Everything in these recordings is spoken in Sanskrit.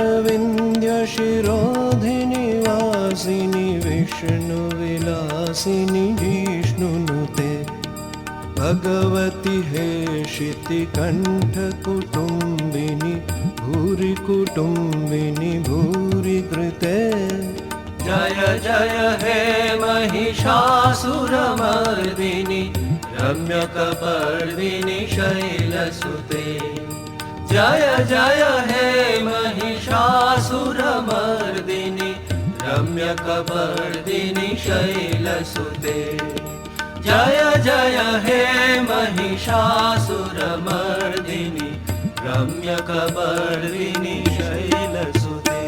अरविन्द्यशिरोधिनि वासिनि विष्णुविलासिनि जिष्णुनुते भगवति हेशितिकण्ठकुटुम्बिनि भूरि कुटुम्बिनि भूरि कृते जय जय हे महिषासुरमर्दिनि रम्यकपर्दिनि शैलसुते जय जय हे महिषासुरमर्दिनि रम्यकपर्दिनि शैलसुते जय जय हे महिषासुरमर्दिनि रम्यकपर्दिनि शैलसुते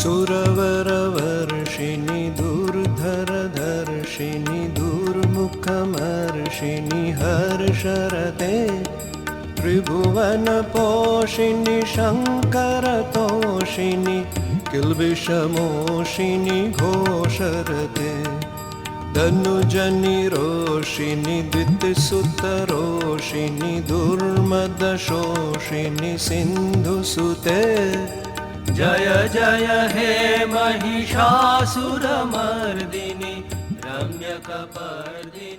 सुरवरवर्षिणि दुर्धरधर्षिणि दुर्मुखमर्षिणि हर्षरते त्रिभुवनपोषिणि शङ्करतोषिणि किल्बिषमोषिणि घोषरते धनुजनिरोषिणि द्वितिसुतरोषिणि दुर्मदशोषिणि सिन्धुसुते जय जय हे महिषासुरमर्दिनि रम्यकपर्दिनि